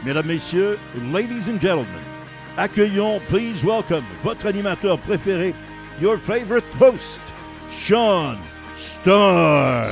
Mesdames, Messieurs, ladies and gentlemen, accueillons, please welcome, votre animateur préféré, your favorite host, Sean Starr.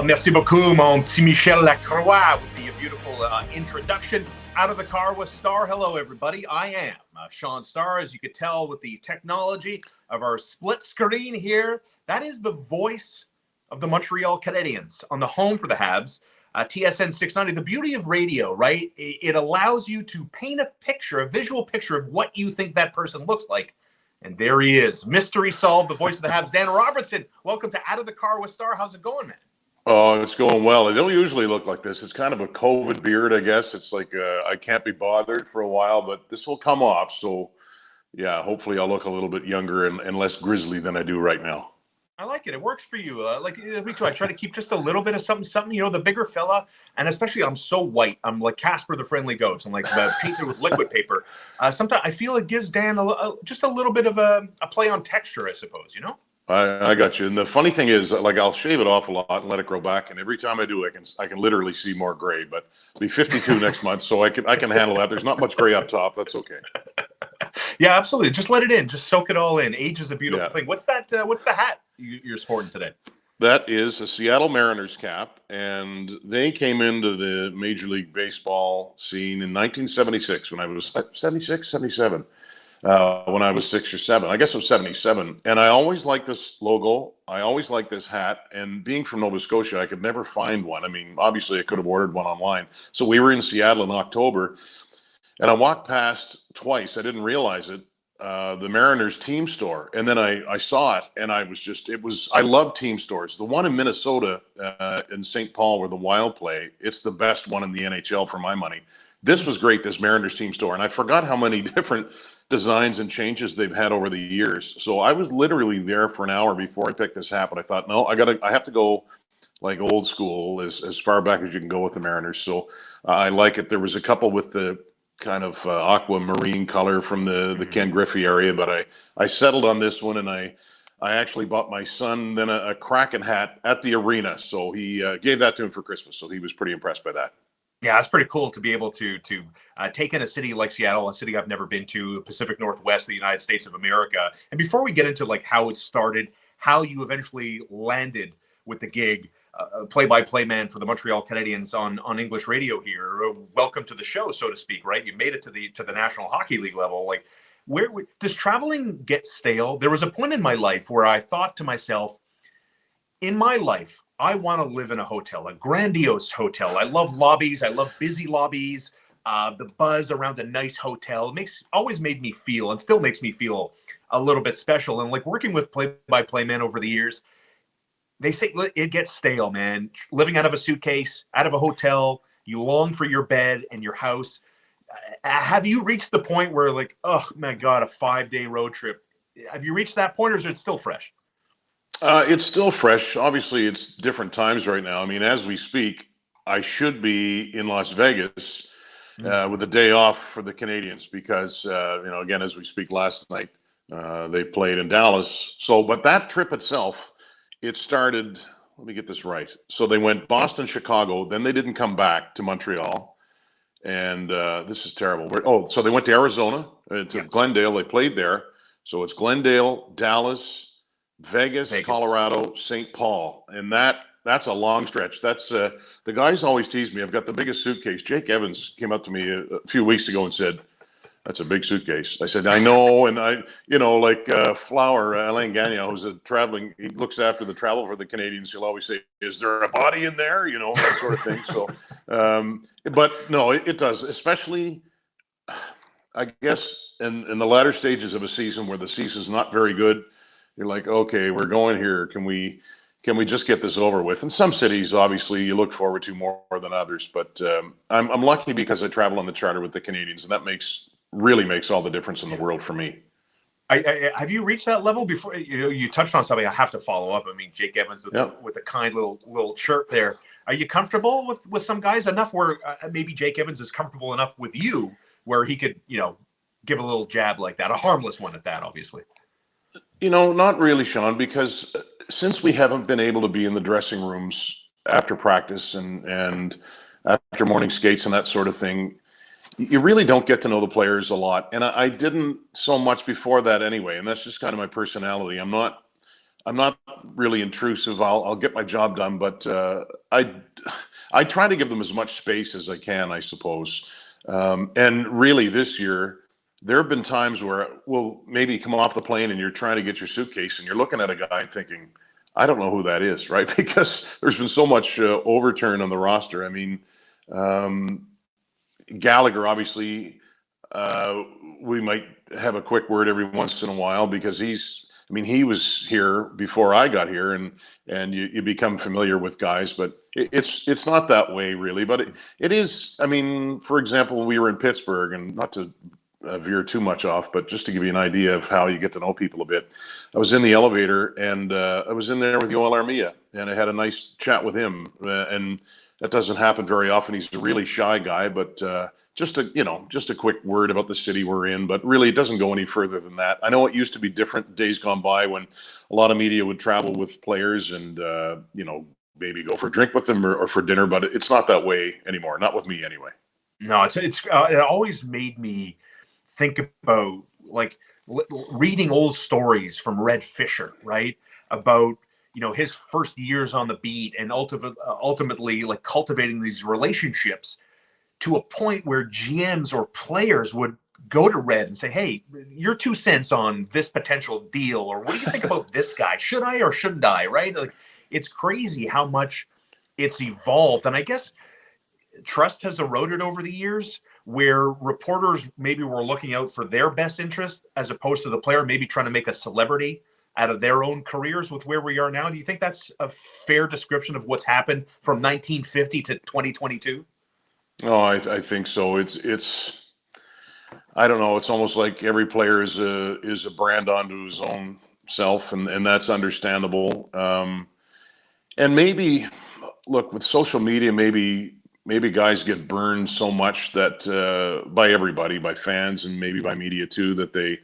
Merci beaucoup, mon petit Michel Lacroix, with the beautiful introduction. Out of the car with Starr. Hello, everybody. I am Sean Starr. As you could tell with the technology of our split screen here, that is the voice of the Montreal Canadiens on the home for the Habs. TSN 690. The beauty of radio, right? It allows you to paint a picture, a visual picture of what you think that person looks like. And there he is. Mystery solved, the voice of the Habs, Dan Robertson. Welcome to Out of the Car with Starr. How's it going, man? Oh, it's going well. It don't usually look like this. It's kind of a COVID beard, I guess. It's like I can't be bothered for a while, but this will come off. So, yeah, hopefully I'll look a little bit younger and less grizzly than I do right now. I like it. It works for you. Me too. I try to keep just a little bit of something, you know, the bigger fella. And especially I'm so white. I'm like Casper the Friendly Ghost. I'm like painted with liquid paper. Sometimes I feel it gives Dan just a little bit of a play on texture, I suppose, you know? I got you. And the funny thing is, like, I'll shave it off a lot and let it grow back. And every time I do, I can literally see more gray. But I'll be 52 next month, so I can handle that. There's not much gray up top. That's okay. Yeah, absolutely. Just let it in. Just soak it all in. Age is a beautiful thing. What's that? What's the hat you're sporting today? That is a Seattle Mariners cap, and they came into the Major League Baseball scene in 1976 when I was 76, 77. When I was 6 or 7. I guess it was 77. And I always liked this logo. I always liked this hat. And being from Nova Scotia, I could never find one. I mean, obviously, I could have ordered one online. So we were in Seattle in October, and I walked past twice. I didn't realize it. The Mariners team store. And then I saw it, and I love team stores. The one in Minnesota in St. Paul where the Wild play, it's the best one in the NHL for my money. This was great, this Mariners team store. And I forgot how many different designs and changes they've had over the years. So I was literally there for an hour before I picked this hat, but I thought, no, I have to go like old school as far back as you can go with the Mariners. So I like it. There was a couple with the kind of aquamarine color from the Ken Griffey area, but I settled on this one, and I actually bought my son then a Kraken hat at the arena. So he gave that to him for Christmas. So he was pretty impressed by that. Yeah, it's pretty cool to be able to take in a city like Seattle, a city I've never been to, Pacific Northwest of the United States of America. And before we get into like how it started, how you eventually landed with the gig, play-by-play man for the Montreal Canadiens on English radio here. Welcome to the show, so to speak. Right, you made it to the National Hockey League level. Like, where does traveling get stale? There was a point in my life where I thought to myself, in my life, I want to live in a hotel, a grandiose hotel. I love lobbies. I love busy lobbies. The buzz around a nice hotel always made me feel, and still makes me feel, a little bit special. And like working with play-by-play men over the years, they say it gets stale, man. Living out of a suitcase, out of a hotel, you long for your bed and your house. Have you reached the point where like, oh my God, a 5-day road trip? Have you reached that point, or is it still fresh? It's still fresh. Obviously, it's different times right now. I mean, as we speak, I should be in Las Vegas with a day off for the Canadiens because, again, as we speak, last night they played in Dallas. So, but that trip itself, it started, let me get this right. So they went Boston, Chicago, then they didn't come back to Montreal. And this is terrible. So they went to Arizona, to Glendale. They played there. So it's Glendale, Dallas, Vegas, Colorado, St. Paul, and that's a long stretch. That's the guys always tease me. I've got the biggest suitcase. Jake Evans came up to me a few weeks ago and said, "That's a big suitcase." I said, "I know," and Flower Alain Gagnon, who's he looks after the travel for the Canadiens. He'll always say, "Is there a body in there?" You know, that sort of thing. So, but no, it does, especially, I guess, in the latter stages of a season where the season's not very good. You're like, okay, we're going here. Can we just get this over with? In some cities, obviously, you look forward to more than others. But I'm lucky because I travel on the charter with the Canadiens, and that really makes all the difference in the world for me. Have you reached that level before? You touched on something I have to follow up. I mean, Jake Evans with the kind little chirp there. Are you comfortable with some guys enough where maybe Jake Evans is comfortable enough with you where he could, give a little jab like that, a harmless one at that, obviously? Not really, Sean, because since we haven't been able to be in the dressing rooms after practice and after morning skates and that sort of thing, you really don't get to know the players a lot. And I didn't so much before that anyway. And that's just kind of my personality. I'm not really intrusive. I'll get my job done, but I try to give them as much space as I can, I suppose. And really this year, there have been times where we'll maybe come off the plane and you're trying to get your suitcase and you're looking at a guy and thinking, I don't know who that is, right? Because there's been so much overturn on the roster. I mean, Gallagher, obviously, we might have a quick word every once in a while because he was here before I got here, and you become familiar with guys, but it's not that way really. But it is. I mean, for example, when we were in Pittsburgh, and not to veer too much off, but just to give you an idea of how you get to know people a bit, I was in the elevator and I was in there with Yoel Armia, and I had a nice chat with him, and that doesn't happen very often. He's a really shy guy, but just a quick word about the city we're in, but really it doesn't go any further than that. I know it used to be different days gone by when a lot of media would travel with players and maybe go for a drink with them or for dinner, but it's not that way anymore. Not with me anyway. No, it always made me think about like reading old stories from Red Fisher, right? About his first years on the beat and ultimately like cultivating these relationships to a point where GMs or players would go to Red and say, hey, your 2 cents on this potential deal, or what do you think about this guy? Should I or shouldn't I, right? Like, it's crazy how much it's evolved. And I guess trust has eroded over the years where reporters maybe were looking out for their best interest as opposed to the player, maybe trying to make a celebrity out of their own careers with where we are now. Do you think that's a fair description of what's happened from 1950 to 2022? Oh, I think so. It's I don't know. It's almost like every player is a brand onto his own self, and that's understandable. And maybe look with social media, maybe guys get burned so much that by everybody, by fans, and maybe by media too, that they're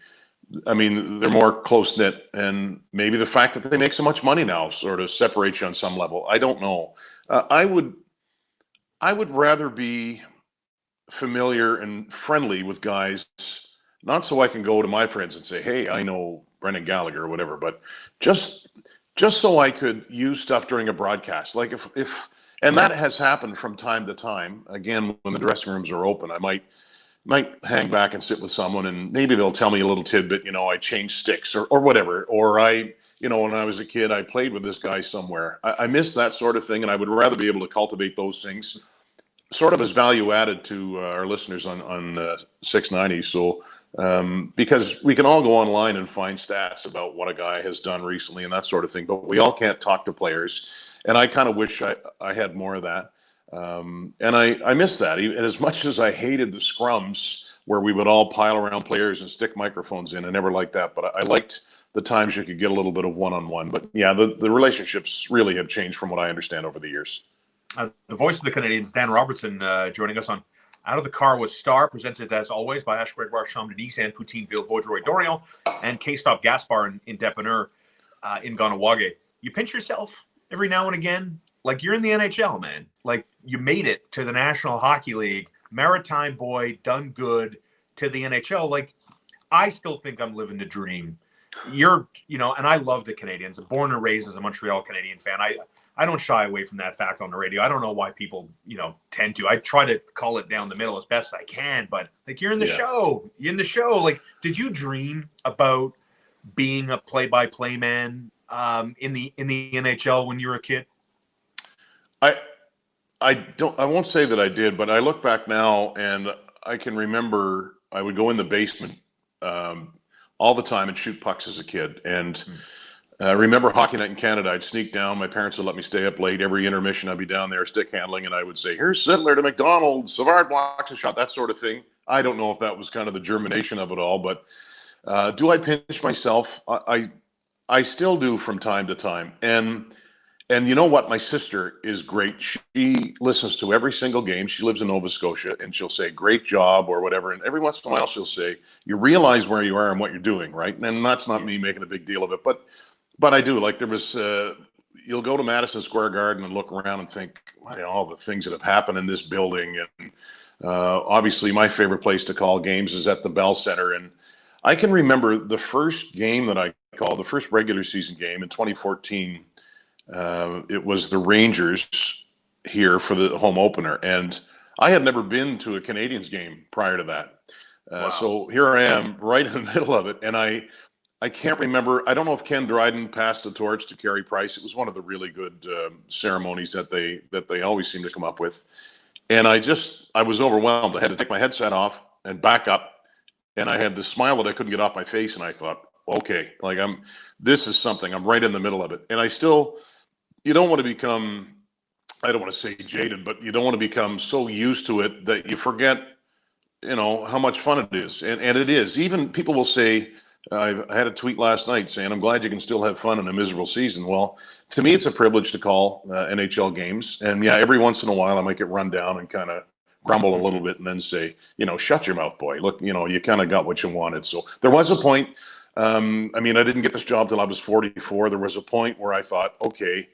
more close knit, and maybe the fact that they make so much money now sort of separates you on some level. I don't know. I would rather be familiar and friendly with guys, not so I can go to my friends and say, hey, I know Brendan Gallagher or whatever, but just so I could use stuff during a broadcast. Like if and that has happened from time to time. Again, when the dressing rooms are open, I might hang back and sit with someone and maybe they'll tell me a little tidbit, I changed sticks or whatever, or when I was a kid, I played with this guy somewhere. I miss that sort of thing, and I would rather be able to cultivate those things sort of as value added to our listeners on 690. So because we can all go online and find stats about what a guy has done recently and that sort of thing, but we all can't talk to players. And I kind of wish I had more of that. And I miss that. And as much as I hated the scrums where we would all pile around players and stick microphones in, I never liked that. But I liked the times you could get a little bit of one-on-one. But yeah, the relationships really have changed from what I understand over the years. The voice of the Canadiens, Dan Robertson, joining us on Out of the Car with Starr, presented as always by Ash Gregoire Champ-Denis and Poutineville Vaudreuil-Dorion and K-Stop Gaspar in Depanneur in Ganawage. You pinch yourself every now and again, like you're in the NHL, man. Like you made it to the National Hockey League, Maritime boy, done good to the NHL. Like I still think I'm living the dream. And I love the Canadiens. I'm born and raised as a Montreal Canadian fan. I don't shy away from that fact on the radio. I don't know why people, tend to. I try to call it down the middle as best I can, but like you're in the show. You're in the show. Like, did you dream about being a play-by-play man in the NHL when you were a kid? I won't say that I did, but I look back now and I can remember I would go in the basement all the time and shoot pucks as a kid. And I remember Hockey Night in Canada. I'd sneak down. My parents would let me stay up late. Every intermission, I'd be down there stick handling, and I would say, here's Sittler to McDonald, Savard blocks a shot, that sort of thing. I don't know if that was kind of the germination of it all, but do I pinch myself? I still do from time to time. And you know what? My sister is great. She listens to every single game. She lives in Nova Scotia, and she'll say, great job or whatever. And every once in a while, she'll say, you realize where you are and what you're doing, right? And that's not me making a big deal of it. But I do. Like there was you'll go to Madison Square Garden and look around and think, all the things that have happened in this building. And obviously, my favorite place to call games is at the Bell Center. And I can remember the first game that I called, the first regular season game in 2014. It was the Rangers here for the home opener. And I had never been to a Canadiens game prior to that. Wow. So here I am right in the middle of it. And I can't remember. I don't know if Ken Dryden passed the torch to Carey Price. It was one of the really good ceremonies that they always seem to come up with. And I was overwhelmed. I had to take my headset off and back up. And I had this smile that I couldn't get off my face. And I thought, okay, like this is something. I'm right in the middle of it. And you don't want to become, I don't want to say jaded, but you don't want to become so used to it that you forget, how much fun it is. And it is. Even people will say, I had a tweet last night saying, I'm glad you can still have fun in a miserable season. Well, to me, it's a privilege to call NHL games. And yeah, every once in a while I might get run down and kind of grumble a little bit and then say, shut your mouth, boy. Look, you kind of got what you wanted. So there was a point. I didn't get this job till I was 44. There was a point where I thought, okay,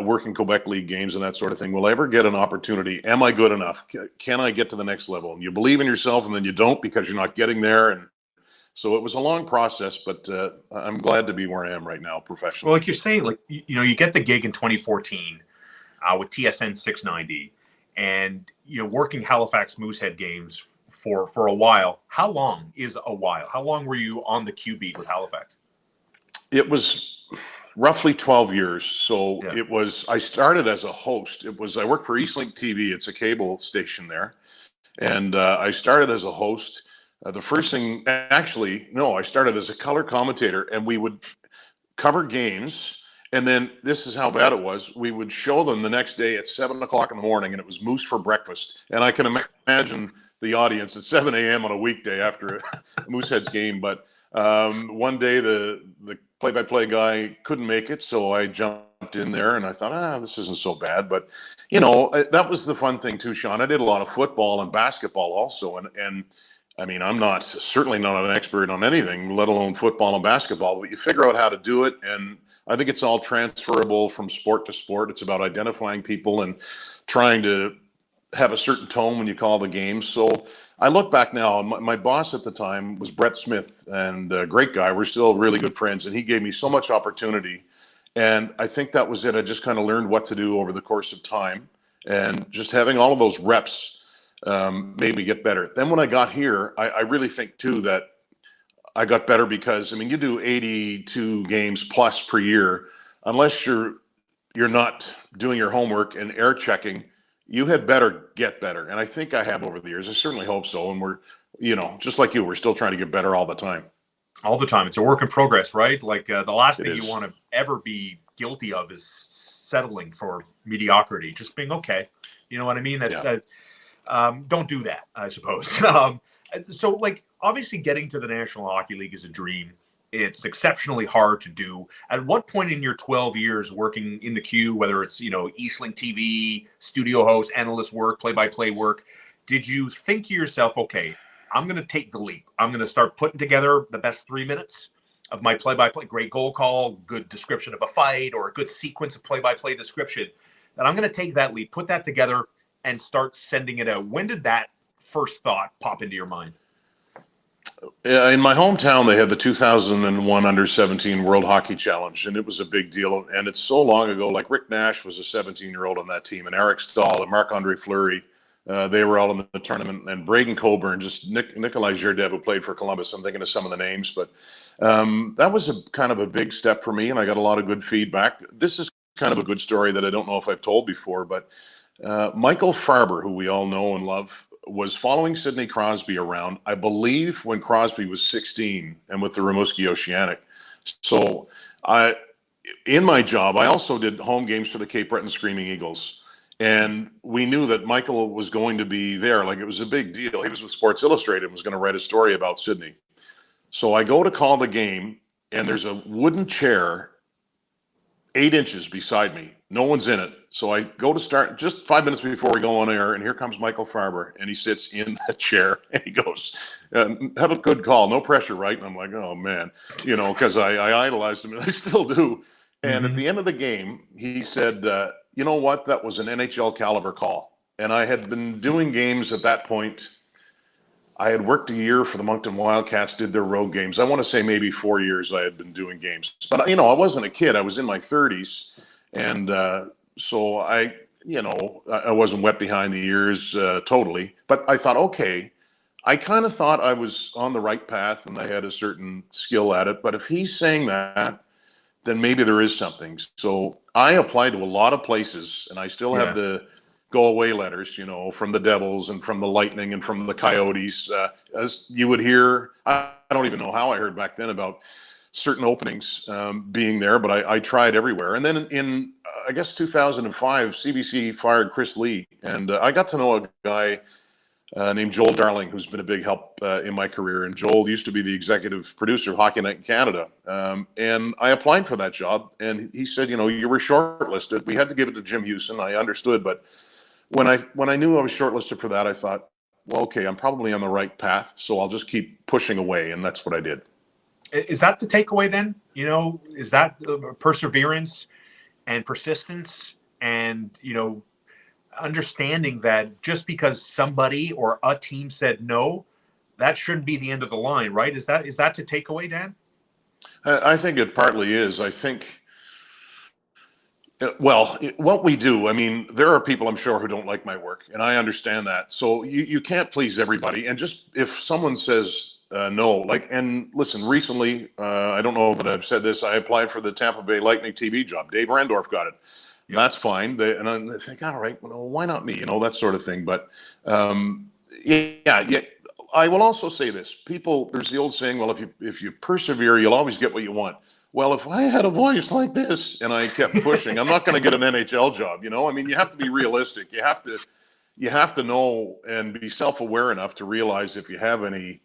working Quebec League games and that sort of thing. Will I ever get an opportunity? Am I good enough? Can I get to the next level? And you believe in yourself and then you don't because you're not getting there. And so it was a long process, but I'm glad to be where I am right now professionally. Well, like you're saying, you get the gig in 2014 with TSN 690 and, working Halifax Moosehead games for a while. How long is a while? How long were you on the Q beat with Halifax? It was roughly 12 years. So yeah. I started as a host. I worked for Eastlink TV. It's a cable station there. And I started as a host. The first thing, I started as a color commentator, and we would cover games. And then this is how bad it was. We would show them the next day at 7:00 in the morning, and it was Moose for breakfast. And I can imagine the audience at 7 a.m. on a weekday after a Mooseheads game. But one day the play-by-play guy couldn't make it, so I jumped in there, and I thought, this isn't so bad. But that was the fun thing too, Sean. I did a lot of football and basketball also, and I'm certainly not an expert on anything, let alone football and basketball, but you figure out how to do it. And I think it's all transferable from sport to sport. It's about identifying people and trying to have a certain tone when you call the game. So I look back now, my boss at the time was Brett Smith, and a great guy. We're still really good friends, and he gave me so much opportunity. And I think that was it. I just kind of learned what to do over the course of time, and just having all of those reps made me get better. Then when I got here, I really think too that I got better because you do 82 games plus per year. Unless you're not doing your homework and air checking, you had better get better. And I think I have over the years. I certainly hope so. And we're, just like you, we're still trying to get better all the time. All the time. It's a work in progress, right? Like the last thing you want to ever be guilty of is settling for mediocrity. Just being okay. You know what I mean? That's don't do that, I suppose. So obviously getting to the National Hockey League is a dream. It's exceptionally hard to do. At what point in your 12 years working in the queue, whether it's, Eastlink TV, studio host, analyst work, play-by-play work, did you think to yourself, okay, I'm going to take the leap. I'm going to start putting together the best 3 minutes of my play-by-play, great goal call, good description of a fight, or a good sequence of play-by-play description, and I'm going to take that leap, put that together, and start sending it out. When did that first thought pop into your mind? In my hometown, they had the 2001 Under-17 World Hockey Challenge, and it was a big deal. And it's so long ago. Like Rick Nash was a 17-year-old on that team, and Eric Stahl and Marc-Andre Fleury, they were all in the tournament. And Braden Coburn, just Nikolai Zherdev, who played for Columbus. I'm thinking of some of the names, but that was a kind of a big step for me, and I got a lot of good feedback. This is kind of a good story that I don't know if I've told before, but Michael Farber, who we all know and love, was following Sidney Crosby around, I believe, when Crosby was 16 and with the Rimouski Oceanic. So in my job, I also did home games for the Cape Breton Screaming Eagles. And we knew that Michael was going to be there. Like, it was a big deal. He was with Sports Illustrated and was going to write a story about Sidney. So I go to call the game, and there's a wooden chair 8 inches beside me. No one's in it. So I go to start just 5 minutes before we go on air, and here comes Michael Farber, and he sits in that chair, and he goes, have a good call. No pressure, right? And I'm like, oh, man, because I idolized him, and I still do. And at the end of the game, he said, you know what? That was an NHL caliber call. And I had been doing games at that point. I had worked a year for the Moncton Wildcats, did their road games. I want to say maybe 4 years I had been doing games. But, I wasn't a kid. I was in my 30s. And so I wasn't wet behind the ears totally. But I thought, okay, I kind of thought I was on the right path and I had a certain skill at it. But if he's saying that, then maybe there is something. So I applied to a lot of places, and I still have the go away letters, from the Devils and from the Lightning and from the Coyotes. As you would hear, I don't even know how I heard back then about certain openings being there, but I tried everywhere. And then in I guess 2005, CBC fired Chris Lee, and I got to know a guy named Joel Darling, who's been a big help in my career. And Joel used to be the executive producer of Hockey Night in Canada. And I applied for that job, and he said, you were shortlisted. We had to give it to Jim Hewson. I understood, but when I knew I was shortlisted for that, I thought, well, okay, I'm probably on the right path, so I'll just keep pushing away, and that's what I did. Is that the takeaway then? Is that perseverance and persistence and, understanding that just because somebody or a team said no, that shouldn't be the end of the line, right? Is that the takeaway, Dan? I think it partly is. I think, what we do, there are people I'm sure who don't like my work, and I understand that. So you can't please everybody. And just if someone says no, and listen, recently, I don't know that I've said this, I applied for the Tampa Bay Lightning TV job. Dave Randorf got it. That's fine. And I think, all right, well, why not me? That sort of thing. But I will also say this: there's the old saying, well, if you persevere, you'll always get what you want. Well, if I had a voice like this and I kept pushing, I'm not going to get an NHL job. You have to be realistic. You have to know and be self-aware enough to realize if you have any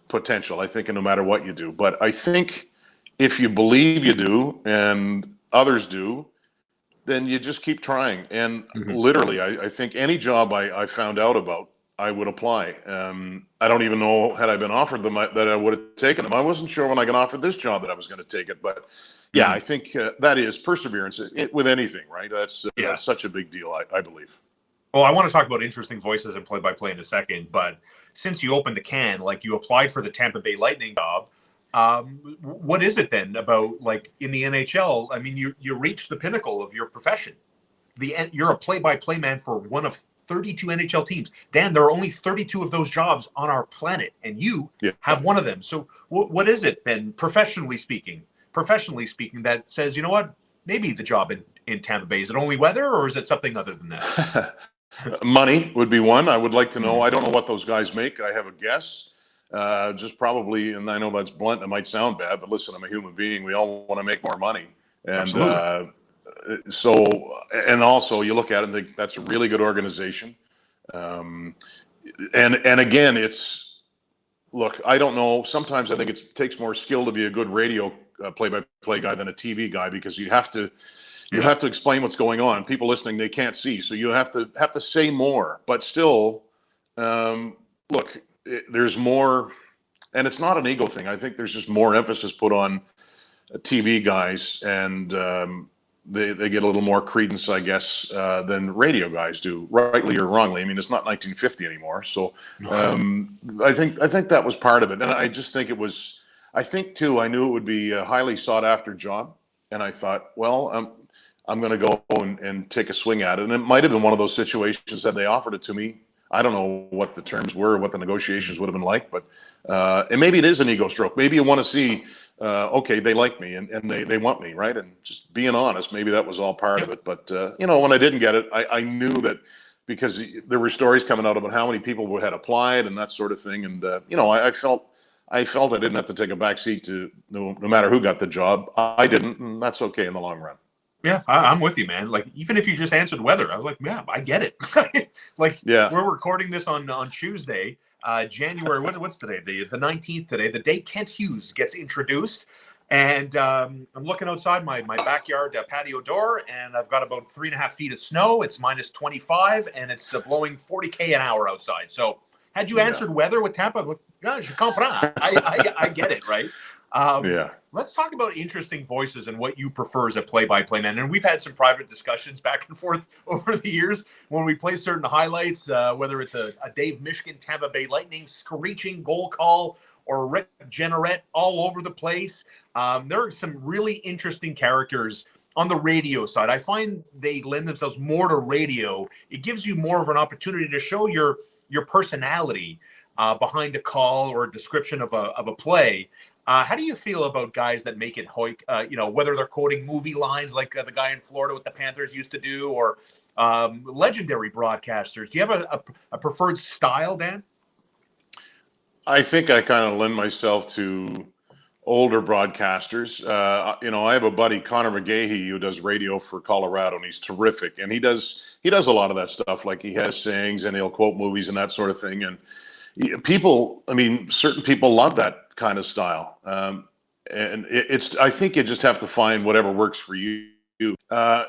potential. I think, no matter what you do. But I think if you believe you do and others do, then you just keep trying. And literally, I think any job I found out about, I would apply. I don't even know, had I been offered them, that I would have taken them. I wasn't sure when I got offered this job that I was going to take it. But I think that is perseverance with anything, right? That's such a big deal, I believe. Well, I want to talk about interesting voices and play-by-play in a second. But since you opened the can, you applied for the Tampa Bay Lightning job, what is it then about, in the NHL? You reached the pinnacle of your profession. You're a play-by-play man for one of 32 NHL teams. Dan, there are only 32 of those jobs on our planet, and you have one of them. So what is it then, professionally speaking, that says, you know what, maybe the job in Tampa Bay, is it only weather, or is it something other than that? Money would be one. I would like to know. I don't know what those guys make. I have a guess. Just probably, and I know that's blunt, it might sound bad, but listen, I'm a human being. We all want to make more money. And and also you look at it and think that's a really good organization. And again, look, I don't know. Sometimes I think it takes more skill to be a good radio play-by-play guy than a TV guy, because you have to explain what's going on. People listening, they can't see. So you have to say more, but still, look, there's more, and it's not an ego thing. I think there's just more emphasis put on TV guys, and they get a little more credence, I guess, than radio guys do, rightly or wrongly. It's not 1950 anymore. So I think that was part of it. And I just think I think too, I knew it would be a highly sought after job. And I thought, well, I'm going to go and take a swing at it. And it might have been one of those situations that they offered it to me. I don't know what the terms were, what the negotiations would have been like, but and maybe it is an ego stroke. Maybe you want to see, okay, they like me and they want me, right? And just being honest, maybe that was all part of it. But when I didn't get it, I knew that, because there were stories coming out about how many people had applied and that sort of thing. And I felt I didn't have to take a back seat to no matter who got the job. I didn't, and that's okay in the long run. Yeah, I'm with you, man. Even if you just answered weather, I was like, yeah, I get it. We're recording this on Tuesday, January. What's today? The 19th today, the day Kent Hughes gets introduced. And I'm looking outside my backyard patio door, and I've got about 3.5 feet of snow. It's minus 25, and it's blowing 40 an hour outside. So had you answered weather with Tampa, je comprends. I get it, right? Yeah. Let's talk about interesting voices and what you prefer as a play-by-play man. And we've had some private discussions back and forth over the years when we play certain highlights, whether it's a Dave Mishkin Tampa Bay Lightning screeching goal call or Rick Jenneret all over the place. There are some really interesting characters on the radio side. I find they lend themselves more to radio. It gives you more of an opportunity to show your personality behind a call or a description of a play. How do you feel about guys that make it hoik, whether they're quoting movie lines like the guy in Florida with the Panthers used to do, or legendary broadcasters? Do you have a preferred style, Dan? I think I kind of lend myself to older broadcasters. I have a buddy, Connor McGahey, who does radio for Colorado, and he's terrific. And he does a lot of that stuff. Like, he has sayings and he'll quote movies and that sort of thing. And certain people love that kind of style. I think you just have to find whatever works for you. I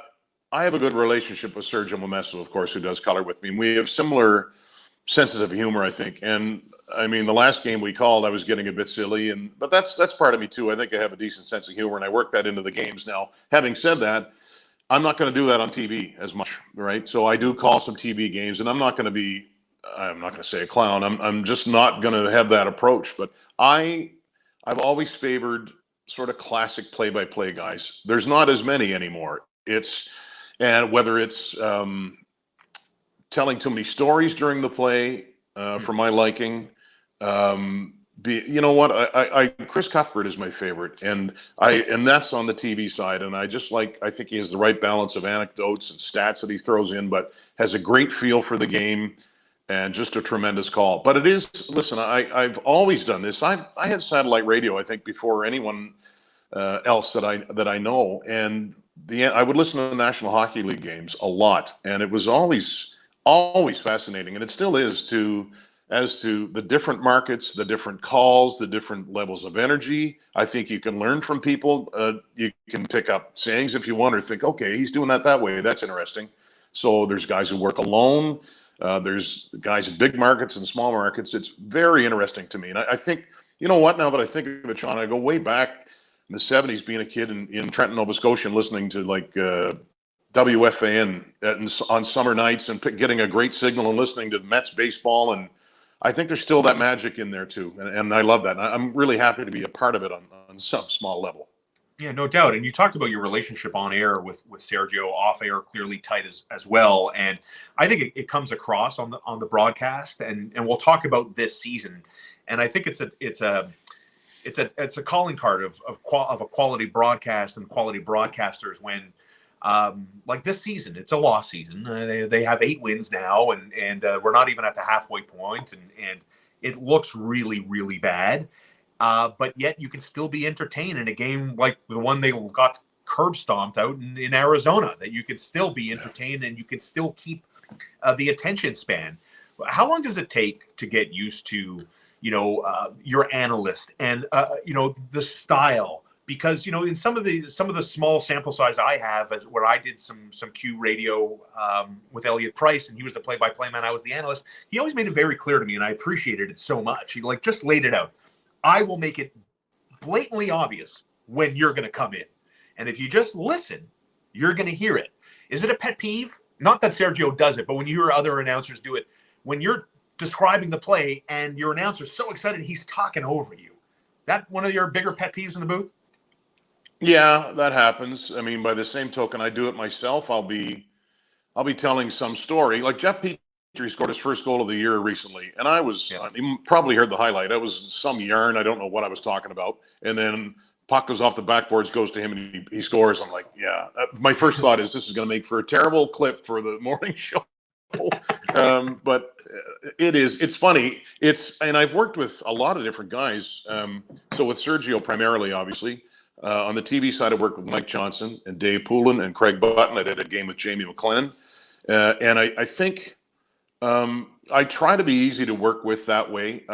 have a good relationship with Sergio Momesso, of course, who does color with me. And we have similar senses of humor, I think. And I mean, the last game we called, I was getting a bit silly, but that's part of me too. I think I have a decent sense of humor, and I work that into the games. Now, having said that, I'm not going to do that on TV as much, right? So I do call some TV games, and I'm not going to say a clown. I'm just not going to have that approach. But I've always favored sort of classic play-by-play guys. There's not as many anymore. Whether it's telling too many stories during the play for my liking. Chris Cuthbert is my favorite, and that's on the TV side. And I think he has the right balance of anecdotes and stats that he throws in, but has a great feel for the game and just a tremendous call. But it is, listen, I've always done this. I had satellite radio, I think, before anyone else that I know, and I would listen to the National Hockey League games a lot, and it was always fascinating, and it still is, as to the different markets, the different calls, the different levels of energy. I think you can learn from people. You can pick up sayings if you want, or think, okay, he's doing that way. That's interesting. So there's guys who work alone. There's guys in big markets and small markets. It's very interesting to me. And I think, you know what, now that I think of it, Sean, I go way back in the 70s, being a kid in Trenton, Nova Scotia, and listening to WFAN on summer nights and getting a great signal and listening to the Mets baseball. And I think there's still that magic in there too. And I love that. And I'm really happy to be a part of it on some small level. Yeah, no doubt. And you talked about your relationship on air with Sergio, off air, clearly tight as well. And I think it comes across on the broadcast, and we'll talk about this season. And I think it's a calling card of a quality broadcast and quality broadcasters when, like this season, it's a loss season. They have 8 wins now, and we're not even at the halfway point, and it looks really, really bad. But yet you can still be entertained in a game like the one they got curb stomped out in Arizona, that you can still be entertained and you can still keep the attention span. How long does it take to get used to, your analyst and, the style? Because, in some of the small sample size I have, where I did some Q radio with Elliot Price, and he was the play-by-play man, I was the analyst, he always made it very clear to me, and I appreciated it so much. He just laid it out. I will make it blatantly obvious when you're going to come in. And if you just listen, you're going to hear it. Is it a pet peeve? Not that Sergio does it, but when you hear other announcers do it, when you're describing the play and your announcer's so excited he's talking over you. That one of your bigger pet peeves in the booth? Yeah, that happens. I mean, by the same token, I do it myself. I'll be telling some story. Like Jeff Petrie scored his first goal of the year recently, and you probably heard the highlight. It was some yarn. I don't know what I was talking about. And then puck goes off the backboards, goes to him, and he scores. I'm like, yeah. My first thought is this is going to make for a terrible clip for the morning show. But it's funny. And I've worked with a lot of different guys. So with Sergio primarily, obviously. On the TV side, I worked with Mike Johnson and Dave Poulin and Craig Button. I did a game with Jamie McLennan. And I think I try to be easy to work with that way.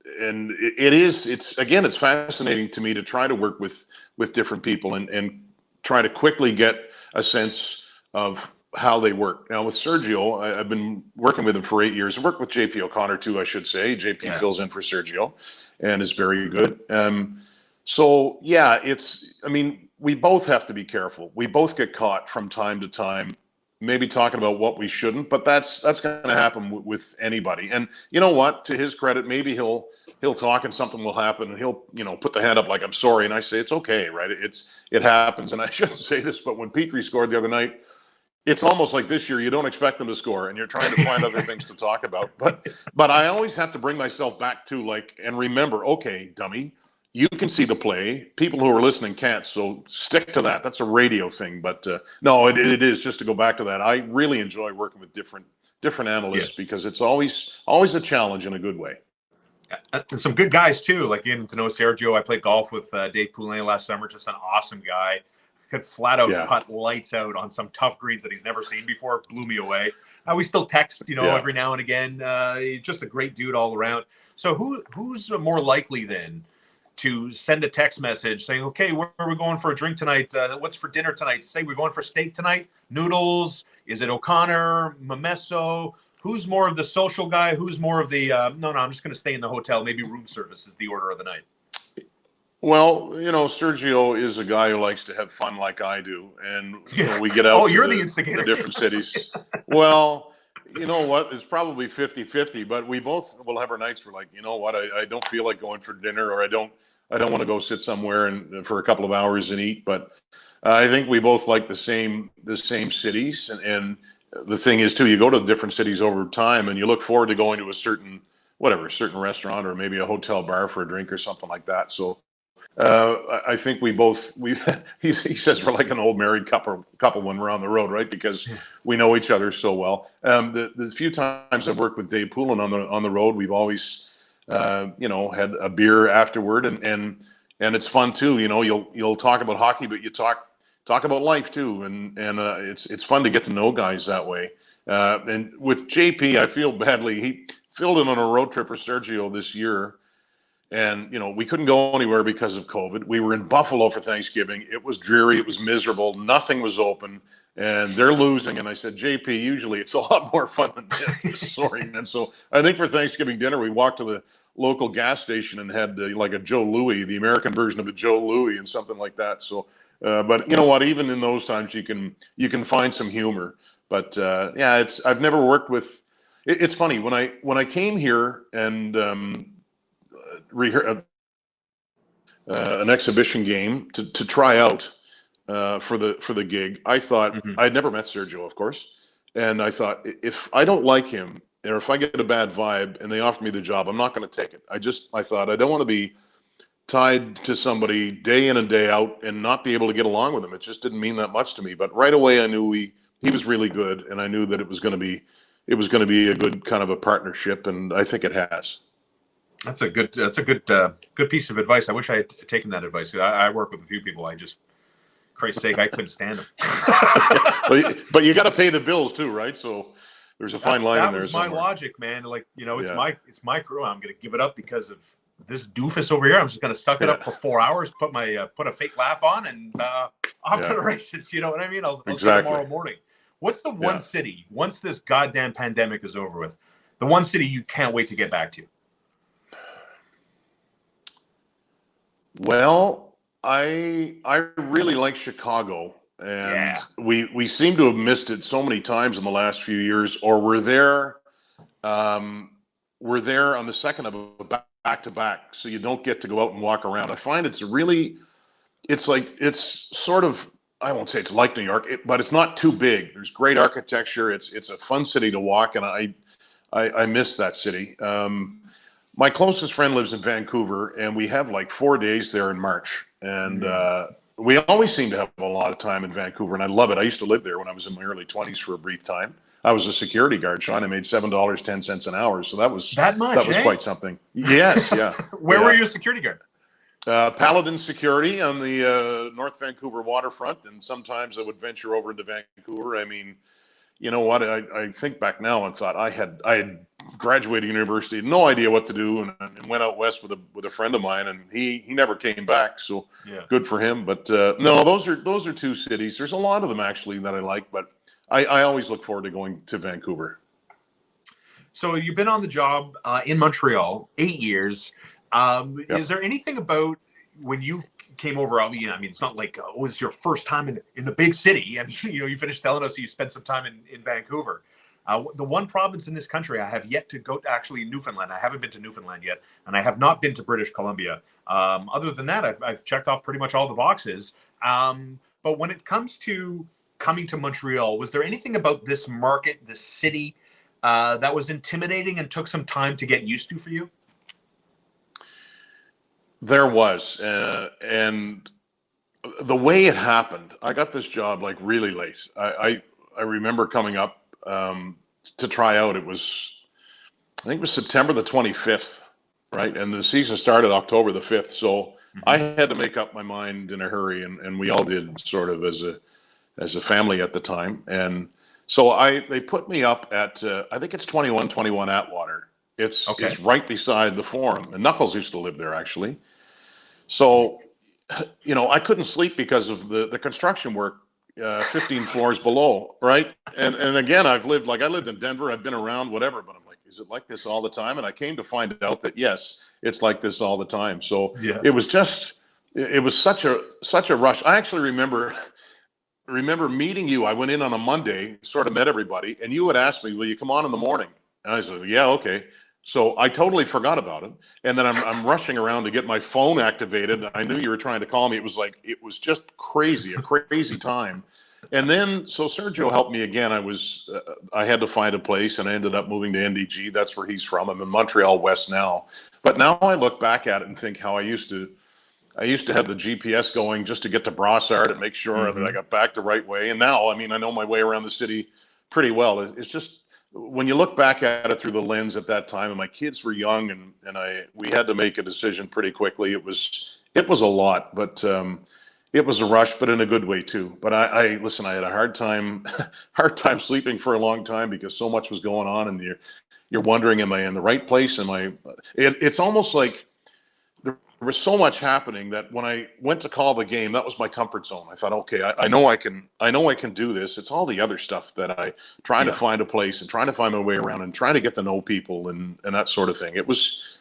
It's fascinating to me to try to work with different people and try to quickly get a sense of how they work. Now with Sergio, I've been working with him for 8 years. I worked with JP O'Connor too, I should say. JP fills in for Sergio and is very good. So yeah, I mean, we both have to be careful. We both get caught from time to time, maybe talking about what we shouldn't, but that's going to happen with anybody. And you know what? To his credit, maybe he'll talk and something will happen, and he'll put the hand up like I'm sorry, and I say it's okay, right? It happens. And I shouldn't say this, but when Petrie scored the other night, it's almost like this year you don't expect them to score, and you're trying to find other things to talk about. But I always have to bring myself back to and remember, okay, dummy, you can see the play. People who are listening can't, so stick to that. That's a radio thing. But no, it is, just to go back to that. I really enjoy working with different analysts because it's always a challenge in a good way. Some good guys too, like getting to know Sergio. I played golf with Dave Poulin last summer. Just an awesome guy. Could flat out putt lights out on some tough greens that he's never seen before. Blew me away. We still text, every now and again. Just a great dude all around. So who's more likely then to send a text message saying, okay, where are we going for a drink tonight? What's for dinner tonight? Say we're going for steak tonight. Noodles. Is it O'Connor? Mamesso? Who's more of the social guy? Who's more of the, no, I'm just going to stay in the hotel. Maybe room service is the order of the night. Well, Sergio is a guy who likes to have fun like I do. And we get out you're the instigator. The different cities. Well, you know what? It's probably 50-50, but we both will have our nights where I don't feel like going for dinner, or I don't want to go sit somewhere and for a couple of hours and eat. But I think we both like the same cities. And the thing is too, you go to different cities over time and you look forward to going to a certain restaurant or maybe a hotel bar for a drink or something like that. So I think he says we're like an old married couple when we're on the road, right? Because we know each other so well. The few times I've worked with Dave Poulin on the road, we've always had a beer afterward, and it's fun too. You'll talk about hockey, but you talk about life too, and it's fun to get to know guys that way. And with JP, I feel badly. He filled in on a road trip for Sergio this year. And, we couldn't go anywhere because of COVID. We were in Buffalo for Thanksgiving. It was dreary. It was miserable. Nothing was open. And they're losing. And I said, JP, usually it's a lot more fun than this. Sorry, man. So I think for Thanksgiving dinner, we walked to the local gas station and had like a Joe Louis, the American version of a Joe Louis and something like that. So, but you know what? Even in those times, you can find some humor. But I've never worked with. It's funny when I came here and an exhibition game to try out for the gig. I thought I'd never met Sergio, of course, and I thought if I don't like him or if I get a bad vibe and they offer me the job, I'm not going to take it. I thought I don't want to be tied to somebody day in and day out and not be able to get along with him. It just didn't mean that much to me. But right away I knew he was really good, and I knew that it was going to be a good kind of a partnership, and I think it has. That's a good piece of advice. I wish I had taken that advice. I work with a few people. Christ's sake, I couldn't stand them. but you got to pay the bills too, right? So there's a fine line in there. That was my logic, man. It's my crew. I'm going to give it up because of this doofus over here. I'm just going to suck it up for 4 hours, put a fake laugh on, and off to the races. You know what I mean? I'll see tomorrow morning. What's the one city, once this goddamn pandemic is over with, the one city you can't wait to get back to? Well, I really like Chicago, and we seem to have missed it so many times in the last few years. Or we're there on the second of a back-to-back, so you don't get to go out and walk around. I find it's sort of, I won't say it's like New York, but it's not too big. There's great architecture. It's a fun city to walk, and I miss that city. My closest friend lives in Vancouver, and we have like 4 days there in March. And we always seem to have a lot of time in Vancouver, and I love it. I used to live there when I was in my early 20s for a brief time. I was a security guard, Sean. I made $7.10 an hour, so that was quite something. Yes, yeah. Where were you a security guard? Paladin Security on the North Vancouver waterfront, and sometimes I would venture over into Vancouver. I mean, you know what? I think back now and thought I had graduated university, had no idea what to do, and went out west with a friend of mine, and he never came back. So good for him. But no, those are two cities. There's a lot of them actually that I like, but I always look forward to going to Vancouver. So you've been on the job in Montreal 8 years. Is there anything about when you came over, I mean, it's not like, oh, it's your first time in the big city. I mean, you finished telling us you spent some time in Vancouver. The one province in this country I have yet to go to, actually, Newfoundland. I haven't been to Newfoundland yet, and I have not been to British Columbia. Other than that, I've checked off pretty much all the boxes. But when it comes to coming to Montreal, was there anything about this market, this city, that was intimidating and took some time to get used to for you? There was, and the way it happened, I got this job like really late. I remember coming up to try out. I think it was September the 25th, right? And the season started October the 5th. So I had to make up my mind in a hurry, and we all did, sort of as a family at the time. And so they put me up at I think it's 2121 Atwater. It's right beside the Forum, and Knuckles used to live there actually. So, I couldn't sleep because of the construction work 15 floors below, right? And again, I lived in Denver, I've been around, whatever, but I'm like, is it like this all the time? And I came to find out that yes, it's like this all the time. So it was such a rush. I actually remember meeting you. I went in on a Monday, sort of met everybody, and you had asked me, will you come on in the morning? And I said, yeah, okay. So I totally forgot about it. And then I'm rushing around to get my phone activated. I knew you were trying to call me. It was just crazy, a crazy time. And then, so Sergio helped me again. I had to find a place, and I ended up moving to NDG. That's where he's from. I'm in Montreal West now. But now I look back at it and think how I used to have the GPS going just to get to Brossard and make sure that I got back the right way. And now, I mean, I know my way around the city pretty well. It's just, when you look back at it through the lens at that time, and my kids were young, and we had to make a decision pretty quickly. It was a lot, but it was a rush, but in a good way too. But listen, I had a hard time sleeping for a long time because so much was going on, and you're wondering, am I in the right place? It's almost like there was so much happening that when I went to call the game, that was my comfort zone. I thought, okay, I know I can do this. It's all the other stuff that I try to find a place and trying to find my way around and trying to get to know people and that sort of thing. It was,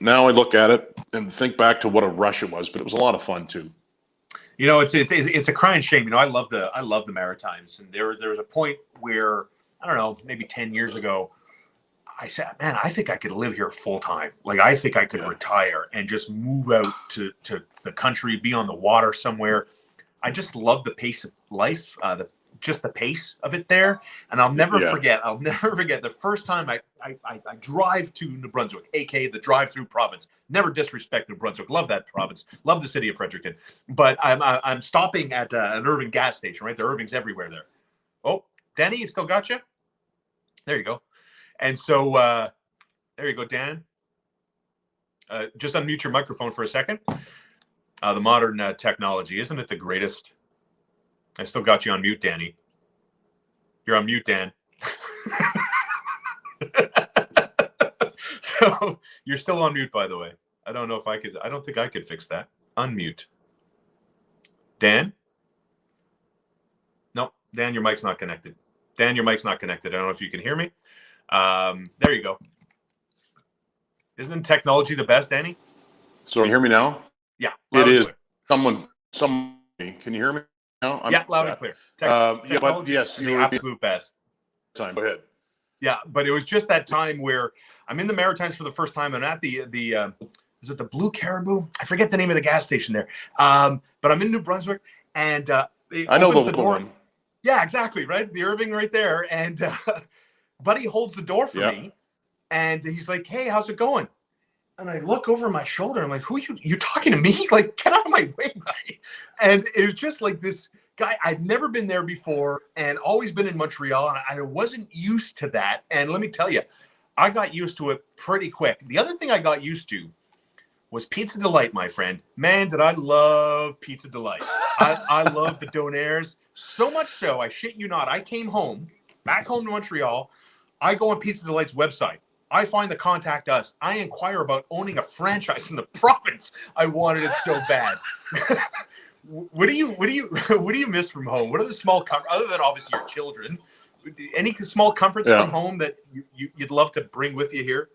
now I look at it and think back to what a rush it was, but it was a lot of fun too. It's a crying shame. I love the Maritimes, and there was a point where, I don't know, maybe 10 years ago, I said, man, I think I could live here full time. Like, I think I could retire and just move out to the country, be on the water somewhere. I just love the pace of life, the pace of it there. And I'll never forget the first time I drive to New Brunswick, aka the drive-through province. Never disrespect New Brunswick. Love that province. Love the city of Fredericton. But I'm stopping at an Irving gas station, right? There are Irvings everywhere there. Oh, Danny, you still got you? There you go. And so there you go, Dan. Just unmute your microphone for a second. The modern technology, isn't it the greatest? I still got you on mute, Danny. You're on mute, Dan. So you're still on mute, by the way. I don't know if I could. I don't think I could fix that. Unmute. Dan? No, Dan, your mic's not connected. Dan, your mic's not connected. I don't know if you can hear me. There you go. Isn't technology the best, Danny? So, can you hear me now? Yeah. It is. Someone, can you hear me now? Yeah, loud and clear. Technology is the absolute best. Go ahead. Yeah, but it was just that time where I'm in the Maritimes for the first time. I'm at the is it the Blue Caribou? I forget the name of the gas station there. But I'm in New Brunswick, and I know the door. One. Yeah, exactly. Right, the Irving right there, and Buddy holds the door for me, and he's like, "Hey, how's it going?" And I look over my shoulder. I'm like, "Who you talking to me? Like, get out of my way, buddy!" And it was just like this guy. I'd never been there before, and always been in Montreal, and I wasn't used to that. And let me tell you, I got used to it pretty quick. The other thing I got used to was Pizza Delight, my friend. Man, did I love Pizza Delight. I love the donaires. So much so, I shit you not, I came back home to Montreal. I go on Pizza Delight's website. I find the contact us. I inquire about owning a franchise in the province. I wanted it so bad. What do you miss from home? What are the small comforts, other than obviously your children? Any small comforts from home that you'd love to bring with you here?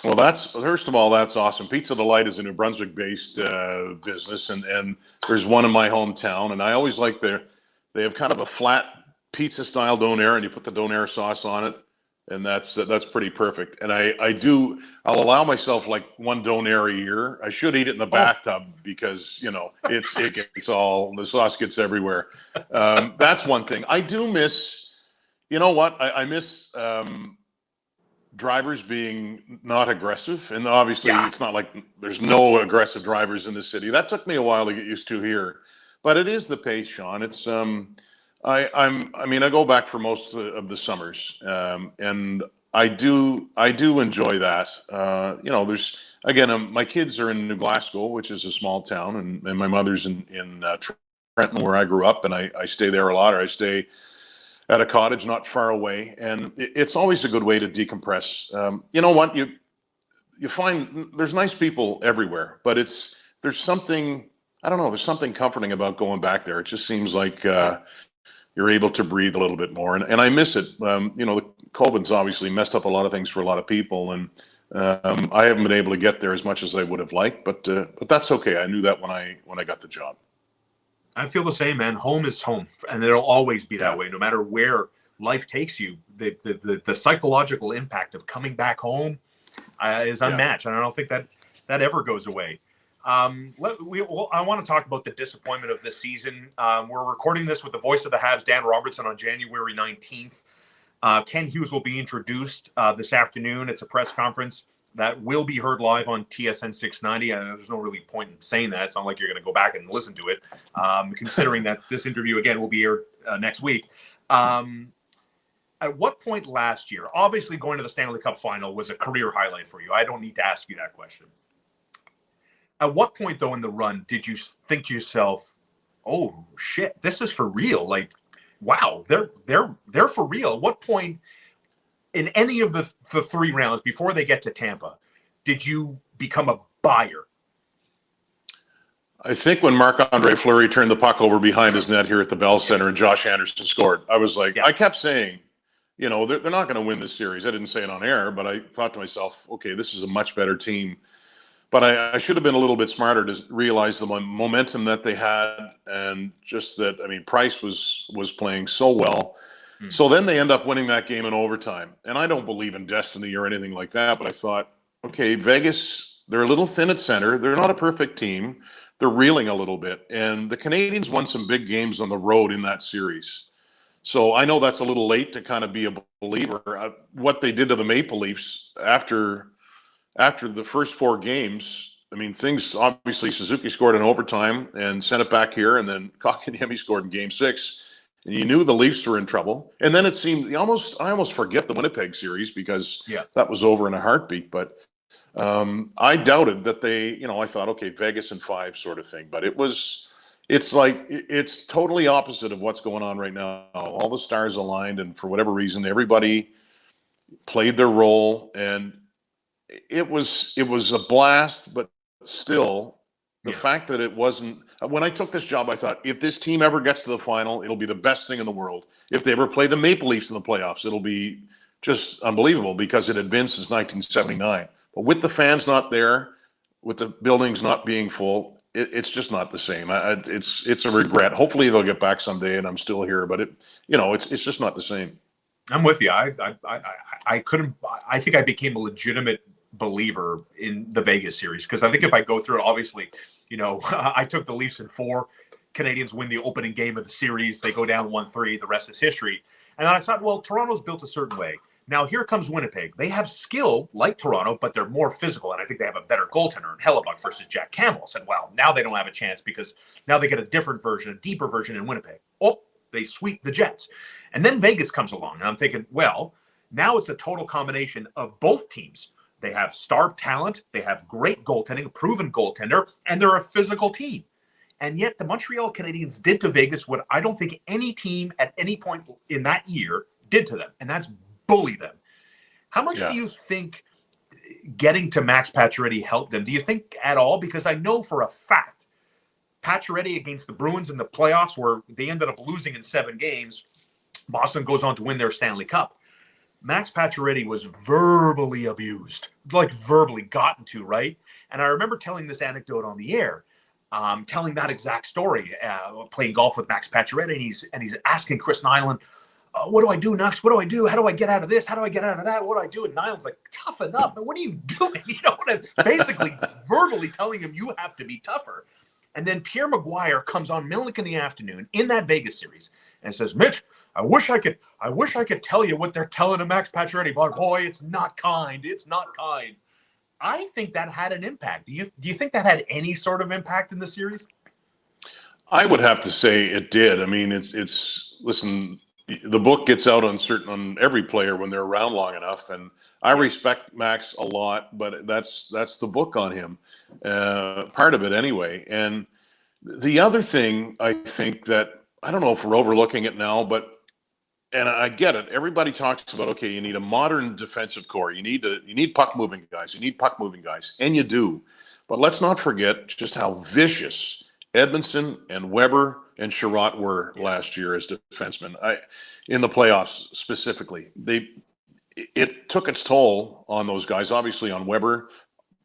Well, that's first of all, that's awesome. Pizza Delight is a New Brunswick-based business, and there's one in my hometown. And I always like they have kind of a flat pizza-style donair, and you put the donair sauce on it, and that's pretty perfect. And I'll allow myself like one donair a year. I should eat it in the bathtub because it gets all the sauce gets everywhere. That's one thing I do miss. You know what? I miss. Drivers being not aggressive, and obviously it's not like there's no aggressive drivers in the city. That took me a while to get used to here, but it is the pace, Sean. It's I mean I go back for most of the summers, and I do enjoy that. There's again my kids are in New Glasgow, which is a small town, and my mother's in Trenton, where I grew up, and I stay there a lot, or I stay at a cottage not far away, and it's always a good way to decompress. You know what? You find there's nice people everywhere, but there's something, I don't know, there's something comforting about going back there. It just seems like you're able to breathe a little bit more, and I miss it. The COVID's obviously messed up a lot of things for a lot of people, and I haven't been able to get there as much as I would have liked, but that's okay. I knew that when I got the job. I feel the same, man. Home is home, and it'll always be that way, no matter where life takes you. The psychological impact of coming back home is unmatched, and I don't think that ever goes away. I want to talk about the disappointment of this season. We're recording this with the voice of the Habs, Dan Robertson, on January 19th. Ken Hughes will be introduced this afternoon. It's a press conference that will be heard live on TSN 690. There's no really point in saying that. It's not like you're going to go back and listen to it, considering that this interview, again, will be aired next week. At what point last year, obviously going to the Stanley Cup final was a career highlight for you. I don't need to ask you that question. At what point, though, in the run, did you think to yourself, oh, shit, this is for real? Like, wow, they're for real. At what point in any of the three rounds before they get to Tampa, did you become a buyer? I think when Marc-Andre Fleury turned the puck over behind his net here at the Bell Center and Josh Anderson scored, I was like, I kept saying, they're not going to win this series. I didn't say it on air, but I thought to myself, okay, this is a much better team. But I should have been a little bit smarter to realize the momentum that they had, and just that, Price was playing so well. So then they end up winning that game in overtime. And I don't believe in destiny or anything like that, but I thought, okay, Vegas, they're a little thin at center. They're not a perfect team. They're reeling a little bit. And the Canadiens won some big games on the road in that series. So I know that's a little late to kind of be a believer. What they did to the Maple Leafs after the first four games, things, obviously Suzuki scored in overtime and sent it back here, and then Kotkaniemi scored in game 6. And you knew the Leafs were in trouble. And then it seemed I almost forget the Winnipeg series because that was over in a heartbeat. But I doubted that I thought, okay, Vegas in 5 sort of thing. But it's totally opposite of what's going on right now. All the stars aligned, and for whatever reason, everybody played their role, and it was a blast. But still, the fact that it wasn't. When I took this job, I thought, if this team ever gets to the final, it'll be the best thing in the world. If they ever play the Maple Leafs in the playoffs, it'll be just unbelievable, because it had been since 1979. But with the fans not there, with the buildings not being full, it's just not the same. It's a regret. Hopefully they'll get back someday, and I'm still here. But it's just not the same. I'm with you. I couldn't. I think I became a legitimate believer in the Vegas series, because I think if I go through it, obviously, I took the Leafs in 4. Canadiens win the opening game of the series. They go down 1-3. The rest is history. And then I thought, well, Toronto's built a certain way. Now here comes Winnipeg. They have skill like Toronto, but they're more physical, and I think they have a better goaltender in Hellebuck versus Jack Campbell. I said, well, now they don't have a chance, because now they get a different version, a deeper version in Winnipeg. Oh, they sweep the Jets. And then Vegas comes along, and I'm thinking, well, now it's a total combination of both teams. They have star talent, they have great goaltending, a proven goaltender, and they're a physical team. And yet the Montreal Canadiens did to Vegas what I don't think any team at any point in that year did to them, and that's bully them. How much do you think getting to Max Pacioretty helped them? Do you think at all? Because I know for a fact Pacioretty against the Bruins in the playoffs, where they ended up losing in 7 games, Boston goes on to win their Stanley Cup. Max Pacioretty was verbally abused, like verbally gotten to, right? And I remember telling this anecdote on the air, telling that exact story, playing golf with Max Pacioretty, and he's asking Chris Nyland, what do I do next? What do I do? How do I get out of this? How do I get out of that? What do I do? And Nyland's like, toughen up. What are you doing? You know, basically verbally telling him you have to be tougher. And then Pierre Maguire comes on Milnick in the afternoon in that Vegas series and says, Mitch, I wish I could tell you what they're telling to Max Pacioretty, but boy, it's not kind. It's not kind. I think that had an impact. Do you think that had any sort of impact in the series? I would have to say it did. I mean, it's listen, the book gets out on every player when they're around long enough, and I respect Max a lot, but that's the book on him, part of it anyway. And the other thing I think that I don't know if we're overlooking it now, but and I get it. Everybody talks about, okay, you need a modern defensive core. You need puck moving guys. You need puck moving guys, and you do. But let's not forget just how vicious Edmondson and Weber and Sherratt were last year as defensemen. In the playoffs specifically, it took its toll on those guys. Obviously, on Weber,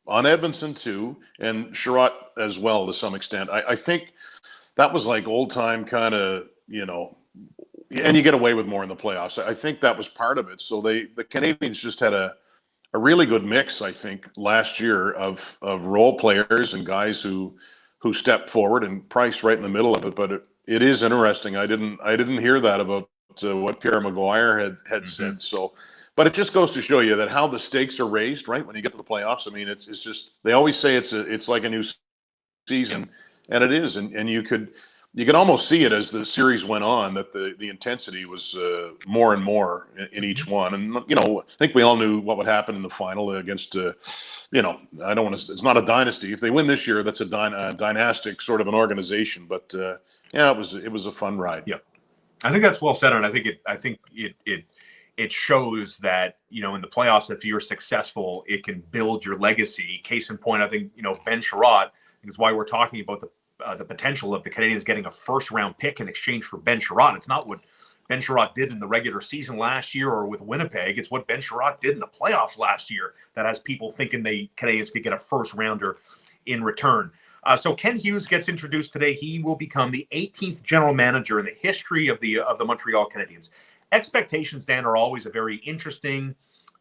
on Edmondson too, and Sherratt as well to some extent. I think that was like old time kind of, you know. And you get away with more in the playoffs. I think that was part of it. So the Canadiens just had a really good mix, I think, last year of role players and guys who stepped forward, and Price right in the middle of it. But it is interesting. I didn't hear that about what Pierre Maguire had said. So, but it just goes to show you that how the stakes are raised, right? When you get to the playoffs, I mean, it's just they always say it's like a new season, and it is, and you could almost see it as the series went on that the intensity was more and more in each one. And, you know, I think we all knew what would happen in the final against, you know, I don't want to, it's not a dynasty. If they win this year, that's a dynastic sort of an organization. But yeah, it was a fun ride. Yeah, I think that's well said. And I think it shows that, you know, in the playoffs, if you're successful, it can build your legacy. Case in point, I think, you know, Ben Sherratt is why we're talking about the potential of the Canadiens getting a first-round pick in exchange for Ben Sherratt. It's not what Ben Sherratt did in the regular season last year or with Winnipeg. It's what Ben Sherratt did in the playoffs last year that has people thinking the Canadiens could get a first-rounder in return. So Ken Hughes gets introduced today. He will become the 18th general manager in the history of the Montreal Canadiens. Expectations, Dan, are always a very interesting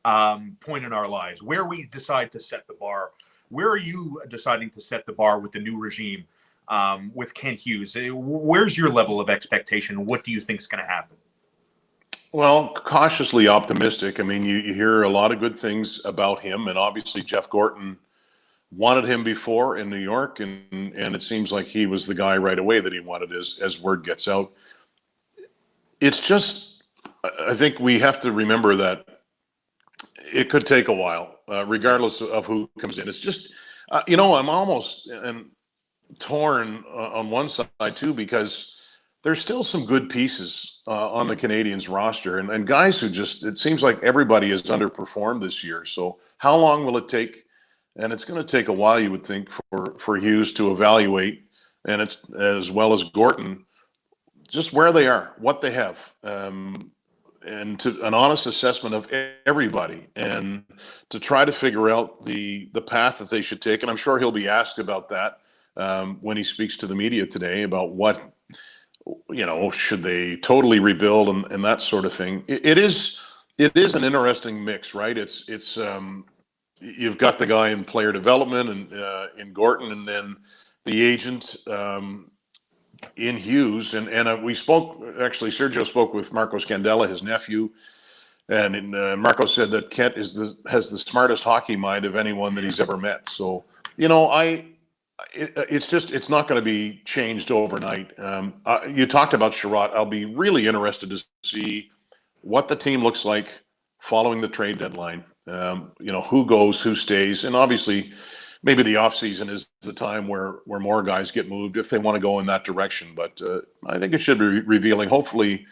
point in our lives, where we decide to set the bar. Where are you deciding to set the bar with the new regime? With Ken Hughes, where's your level of expectation? What do you think is going to happen? Well, cautiously optimistic. I mean, you hear a lot of good things about him, and obviously Jeff Gorton wanted him before in New York, and it seems like he was the guy right away that he wanted as word gets out. It's just, I think we have to remember that it could take a while, regardless of who comes in. It's just, you know, I'm almost torn on one side too, because there's still some good pieces on the Canadiens roster, and guys who just, it seems like everybody has underperformed this year. So how long will it take? And it's going to take a while, you would think, for Hughes to evaluate, and it's as well as Gorton, just where they are, what they have, and to an honest assessment of everybody, and to try to figure out the path that they should take. And I'm sure he'll be asked about that when he speaks to the media today about what, you know, should they totally rebuild and that sort of thing. It is an interesting mix, right? It's you've got the guy in player development and in Gorton, and then the agent in Hughes, and we spoke, actually Sergio spoke with Marco Scandella, his nephew, and Marco said that Kent has the smartest hockey mind of anyone that he's ever met. So, you know, it's not going to be changed overnight. You talked about Sherratt. I'll be really interested to see what the team looks like following the trade deadline. You know, who goes, who stays, and obviously maybe the offseason is the time where more guys get moved if they want to go in that direction. But I think it should be revealing. Hopefully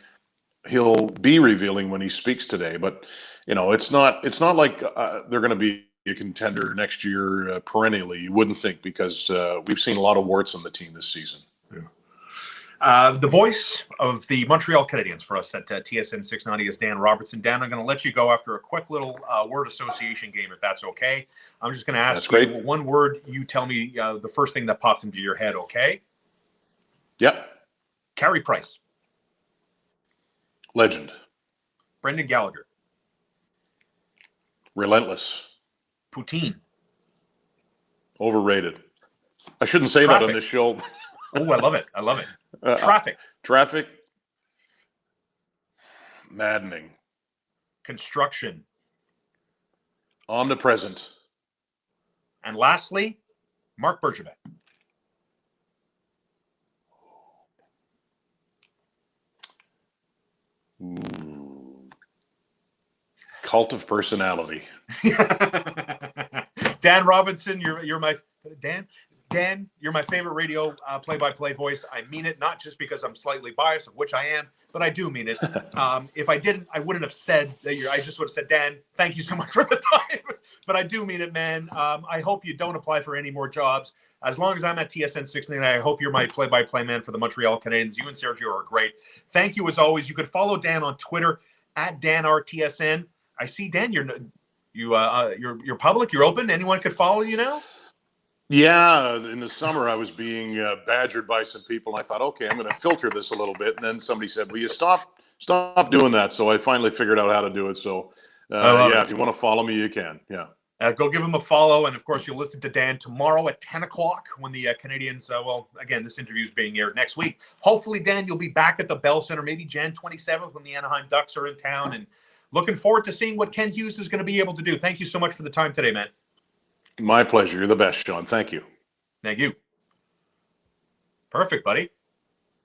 he'll be revealing when he speaks today. But, you know, it's not like they're going to be a contender next year perennially. You wouldn't think, because we've seen a lot of warts on the team this season. The voice of the Montreal Canadiens for us at TSN 690 is Dan Robertson. Dan, I'm going to let you go after a quick little word association game, if that's okay. I'm just going to ask you one word. You tell me the first thing that pops into your head, okay? Yep. Carey Price. Legend. Brendan Gallagher. Relentless. Poutine. Overrated. I shouldn't say that on this show. Oh, I love it. I love it. Traffic. Traffic. Maddening. Construction. Omnipresent. And lastly, Mark Bergevin. Cult of personality. Dan Robinson, you're my Dan, you're my favorite radio play-by-play voice. I mean it, not just because I'm slightly biased, of which I am, but I do mean it. If I didn't, I wouldn't have said that. I just would have said, Dan, thank you so much for the time. But I do mean it, man. I hope you don't apply for any more jobs. As long as I'm at TSN 690, I hope you're my play-by-play man for the Montreal Canadiens. You and Sergio are great. Thank you as always. You could follow Dan on Twitter at DanRTSN. I see, Dan, you're public. You're open. Anyone could follow you now. Yeah, in the summer I was being badgered by some people. And I thought, okay, I'm going to filter this a little bit. And then somebody said, "Will you stop doing that?" So I finally figured out how to do it. So if you want to follow me, you can. Yeah. Go give him a follow. And of course, you'll listen to Dan tomorrow at 10 o'clock when the Canadiens, again, this interview is being aired next week. Hopefully, Dan, you'll be back at the Bell Center, maybe Jan 27th when the Anaheim Ducks are in town. And looking forward to seeing what Ken Hughes is going to be able to do. Thank you so much for the time today, man. My pleasure. You're the best, Sean. Thank you. Thank you. Perfect, buddy.